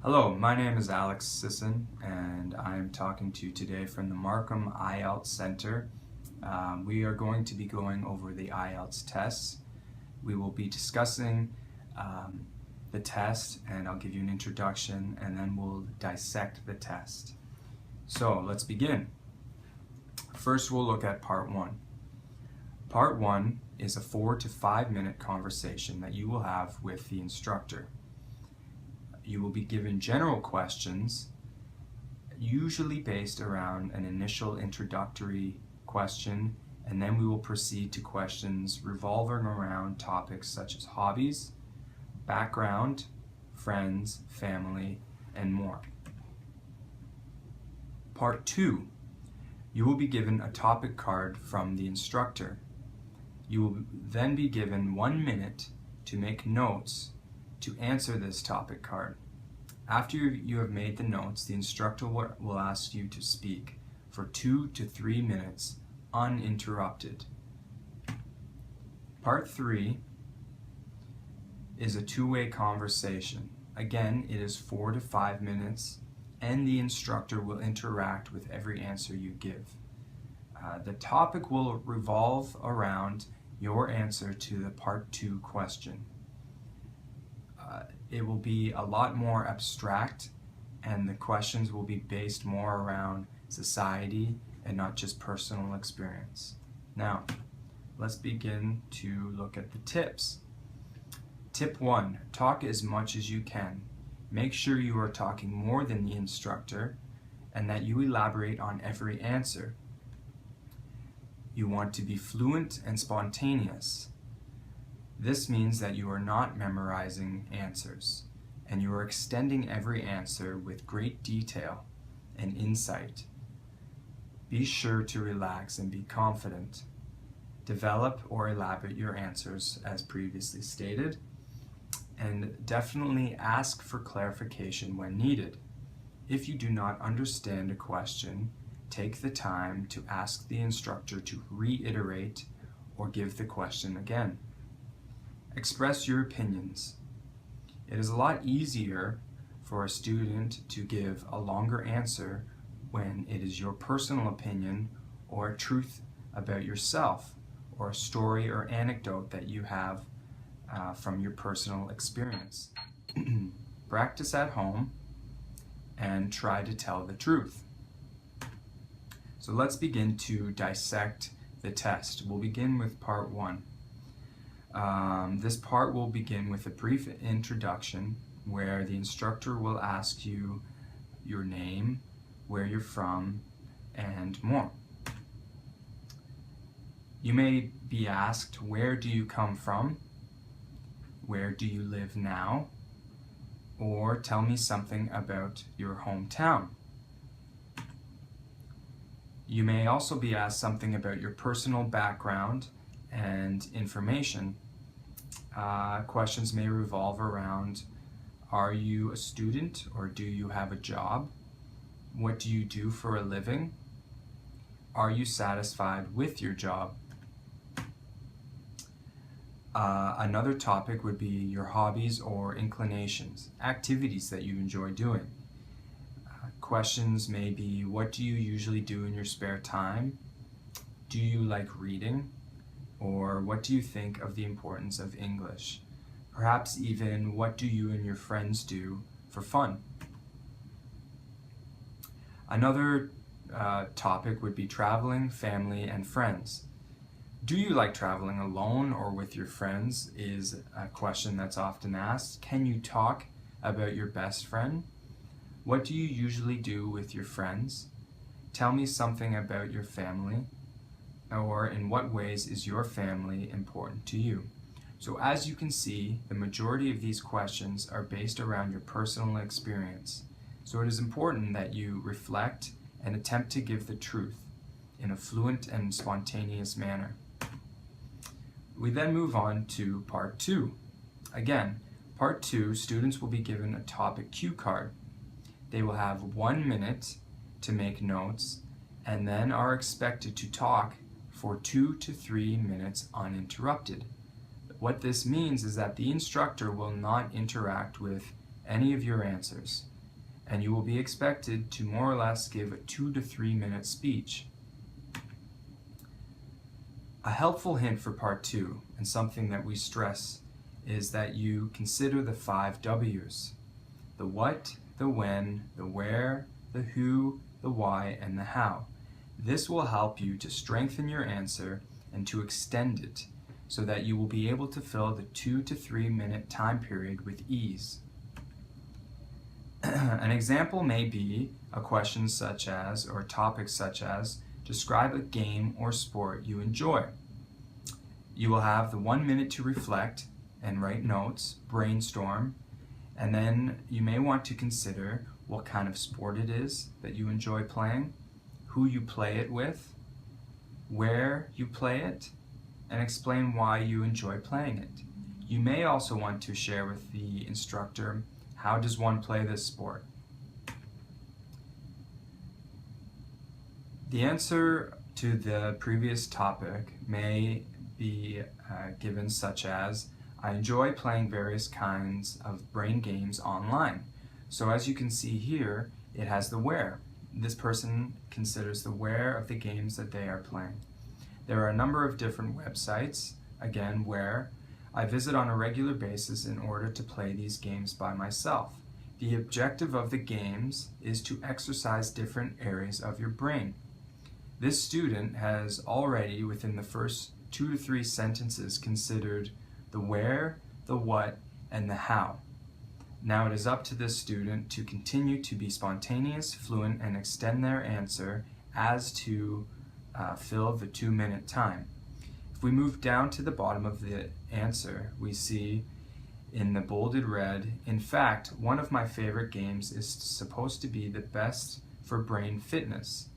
Hello, my name is Alex Sisson, and I am talking to you today from the Markham IELTS Center. We are going to be going over the IELTS tests. We will be discussing the test, and I'll give you an introduction, and then we'll dissect the test. So let's begin. First, we'll look at Part 1. Part 1 is a 4 to 5 minute conversation that you will have with the instructor. You will be given general questions, usually based around an initial introductory question, and then we will proceed to questions revolving around topics such as hobbies, background, friends, family, and more. Part 2, you will be given a topic card from the instructor. You will then be given 1 minute to make notes to answer this topic card. After you have made the notes, the instructor will ask you to speak for 2 to 3 minutes uninterrupted. Part 3 is a two-way conversation. Again, it is 4 to 5 minutes, and the instructor will interact with every answer you give. The topic will revolve around your answer to the Part 2 question. It will be a lot more abstract, and the questions will be based more around society and not just personal experience. Now, let's begin to look at the tips. Tip 1, talk as much as you can. Make sure you are talking more than the instructor and that you elaborate on every answer. You want to be fluent and spontaneous. This means that you are not memorizing answers, and you are extending every answer with great detail and insight. Be sure to relax and be confident. Develop or elaborate your answers as previously stated, and definitely ask for clarification when needed. If you do not understand a question, take the time to ask the instructor to reiterate or give the question again. Express your opinions. It is a lot easier for a student to give a longer answer when it is your personal opinion or a truth about yourself or a story or anecdote that you have from your personal experience. Practice at home and try to tell the truth. So let's begin to dissect the test. We'll begin with Part 1. This part will begin with a brief introduction where the instructor will ask you your name, where you're from, and more. You may be asked, where do you come from? Where do you live now? Or tell me something about your hometown. You may also be asked something about your personal background and information. Questions may revolve around, are you a student or do you have a job? What do you do for a living? Are you satisfied with your job? Another topic would be your hobbies or inclinations, activities that you enjoy doing. Questions may be, what do you usually do in your spare time? Do you like reading? Or what do you think of the importance of English? Perhaps even, what do you and your friends do for fun? Another topic would be traveling, family, and friends. Do you like traveling alone or with your friends is a question that's often asked. Can you talk about your best friend? What do you usually do with your friends? Tell me something about your family. Or in what ways is your family important to you? So as you can see, the majority of these questions are based around your personal experience. So it is important that you reflect and attempt to give the truth in a fluent and spontaneous manner. We then move on to Part 2. Again, Part 2, students will be given a topic cue card. They will have 1 minute to make notes and then are expected to talk for 2 to 3 minutes uninterrupted. What this means is that the instructor will not interact with any of your answers. and you will be expected to more or less give a 2 to 3 minute speech. A helpful hint for part 2, and something that we stress, is that you consider the 5 W's: the what, the when, the where, the who, the why, and the how. This will help you to strengthen your answer and to extend it so that you will be able to fill the 2 to 3 minute time period with ease. An example may be a question such as, or a topic such as, describe a game or sport you enjoy. You will have the 1 minute to reflect and write notes, brainstorm, and then you may want to consider what kind of sport it is that you enjoy playing, who you play it with, where you play it, and explain why you enjoy playing it. You may also want to share with the instructor, how does one play this sport? The answer to the previous topic may be given such as, I enjoy playing various kinds of brain games online. So as you can see here, it has the where. This person considers the where of the games that they are playing. There are a number of different websites, again, where I visit on a regular basis in order to play these games by myself. The objective of the games is to exercise different areas of your brain. This student has already, within the first 2 to 3 sentences, considered the where, the what, and the how. Now it is up to this student to continue to be spontaneous, fluent, and extend their answer as to fill the 2 minute time. If we move down to the bottom of the answer, we see in the bolded red, in fact, one of my favorite games is supposed to be the best for brain fitness.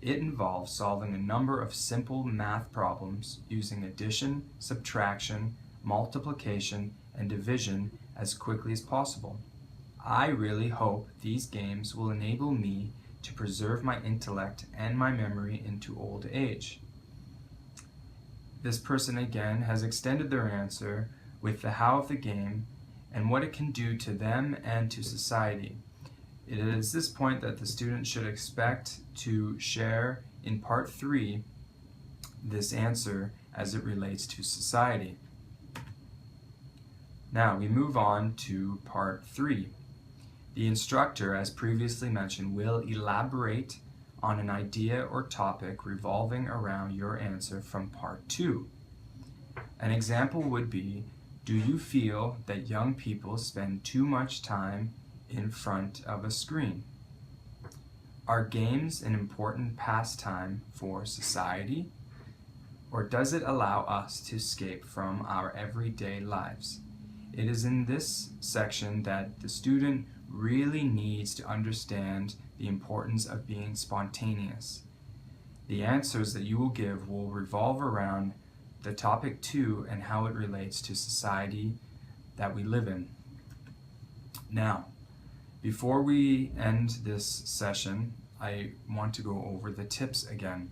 It involves solving a number of simple math problems using addition, subtraction, multiplication, and division as quickly as possible. I really hope these games will enable me to preserve my intellect and my memory into old age. This person again has extended their answer with the how of the game and what it can do to them and to society. It is this point that the student should expect to share in part 3 this answer as it relates to society. Now we move on to part 3. The instructor, as previously mentioned, will elaborate on an idea or topic revolving around your answer from part 2. An example would be, do you feel that young people spend too much time in front of a screen? Are games an important pastime for society? Or does it allow us to escape from our everyday lives? It is in this section that the student really needs to understand the importance of being spontaneous. The answers that you will give will revolve around the topic 2 and how it relates to society that we live in. Now, before we end this session, I want to go over the tips again.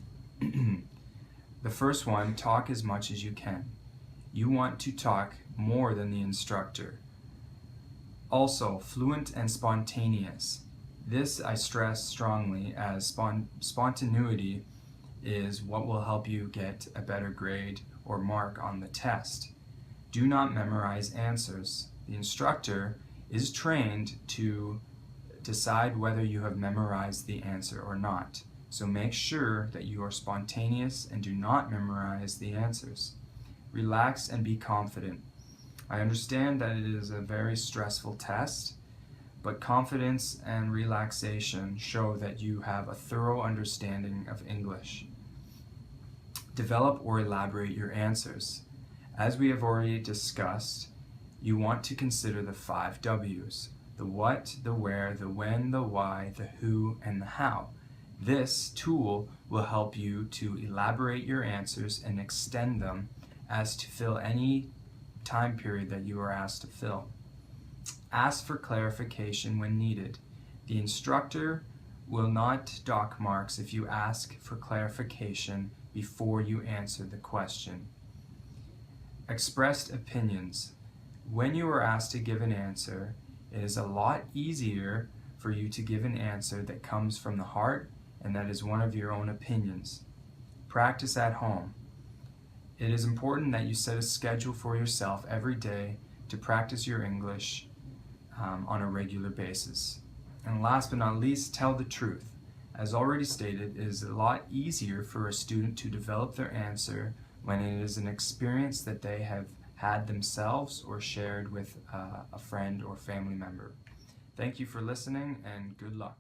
The first one, talk as much as you can. You want to talk more than the instructor. Also, fluent and spontaneous. This I stress strongly, as spontaneity is what will help you get a better grade or mark on the test. Do not memorize answers. The instructor is trained to decide whether you have memorized the answer or not. So make sure that you are spontaneous and do not memorize the answers. Relax and be confident. I understand that it is a very stressful test, but confidence and relaxation show that you have a thorough understanding of English. Develop or elaborate your answers. As we have already discussed, you want to consider the 5 W's: the what, the where, the when, the why, the who, and the how. This tool will help you to elaborate your answers and extend them as to fill any time period that you are asked to fill. Ask for clarification when needed. The instructor will not dock marks if you ask for clarification before you answer the question. Expressed opinions. When you are asked to give an answer, it is a lot easier for you to give an answer that comes from the heart and that is one of your own opinions. Practice at home. It is important that you set a schedule for yourself every day to practice your English on a regular basis. And last but not least, tell the truth. As already stated, it is a lot easier for a student to develop their answer when it is an experience that they have had themselves or shared with a friend or family member. Thank you for listening and good luck.